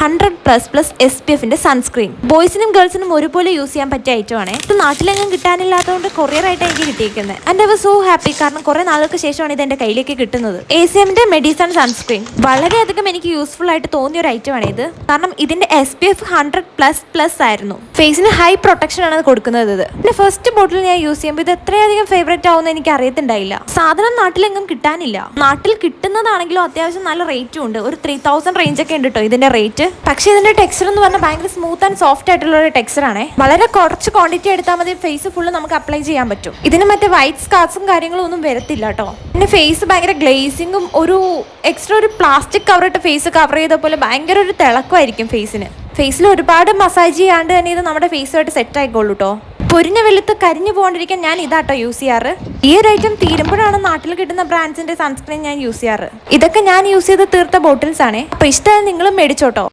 100++SPFിന്റെ sunscreen. ബോയ്സിനും ഗേൾസിനും ഒരുപോലെ use ചെയ്യാൻ പറ്റിയ ഐറ്റമാണ്. ഇത് നാട്ടിലെങ്ങും കിട്ടാനില്ലാത്തതുകൊണ്ട് കൊറിയറായിട്ട് എനിക്ക് കിട്ടിയിരിക്കുന്നത്. And I was so happy, കാരണം കുറെ നാളുകൾക്ക് ശേഷമാണ് ഇത് എന്റെ കയ്യിലേക്ക് കിട്ടുന്നത്. ACMന്റെ മെഡിസൺ സൺസ്ക്രീൻ വളരെയധികം എനിക്ക് യൂസ്ഫുൾ ആയിട്ട് തോന്നിയ ഒരു ഐറ്റമാണ് ഇത്. കാരണം ഇതിന്റെ SPF 100++ ആയിരുന്നു. ഫേസിന് ഹൈ പ്രൊട്ടക്ഷൻ ആണ് കൊടുക്കുന്നത്. ഇത് പിന്നെ ഫസ്റ്റ് ബോട്ടിൽ ഞാൻ യൂസ് ചെയ്യുമ്പോൾ ഇത് എത്രയധികം ഫേവറേറ്റ് ആവുമെന്ന് എനിക്ക് അറിയത്തുണ്ടായില്ല. സാധനം നാട്ടിലെങ്ങും കിട്ടാനില്ല. നാട്ടിൽ കിട്ടുന്നതാണെങ്കിലും അത്യാവശ്യം നല്ല റേറ്റും ഉണ്ട്. ഒരു 3000 റേഞ്ച് ഒക്കെ ഉണ്ട് കേട്ടോ ഇതിന്റെ റേറ്റ്. പക്ഷേ ഇതിന്റെ ടെക്സ്ചർ എന്ന് പറഞ്ഞാൽ ഭയങ്കര സ്മൂത്ത് ആൻഡ് സോഫ്റ്റ് ആയിട്ടുള്ള ഒരു ടെക്സ്ചർ ആണ്. വളരെ കുറച്ച് ക്വാണ്ടിറ്റി എടുത്താൽ മതി, ഫേസ് ഫുള്ള് നമുക്ക് അപ്ലൈ ചെയ്യാൻ പറ്റും. ഇതിന് മറ്റേ വൈറ്റ് സ്കാർസും കാര്യങ്ങളും ഒന്നും വരത്തില്ല കേട്ടോ. പിന്നെ ഫേസ് ഭയങ്കര ഗ്ലേസിങ്ങും ഒരു എക്സ്ട്രാ ഒരു പ്ലാസ്റ്റിക് കവർ ഇട്ട് ഫേസ് കവർ ചെയ്ത പോലെ ഭയങ്കര ഒരു തിളക്കമായിരിക്കും ഫേസിന്. ഫേസിൽ ഒരുപാട് മസാജ് ചെയ്യാണ്ട് തന്നെ ഇത് നമ്മുടെ ഫേസുമായിട്ട് സെറ്റ് ആയിക്കോളൂ കേട്ടോ. പൊരിഞ്ഞ വെളുത്ത് കരിഞ്ഞു പോകാണ്ടിരിക്കാൻ ഞാൻ ഇതാട്ടോ യൂസ് ചെയ്യാറ്. ഈ ഒരു ഐറ്റം തീരുമ്പോഴാണ് നാട്ടിൽ കിട്ടുന്ന ബ്രാൻഡ്സിന്റെ സൺസ്ക്രീൻ ഞാൻ യൂസ് ചെയ്യാറ്. ഇതൊക്കെ ഞാൻ യൂസ് ചെയ്ത് തീർത്ത ബോട്ടിൽസ് ആണ്. അപ്പൊ ഇഷ്ടമായി നിങ്ങളും മേടിച്ചോട്ടോ.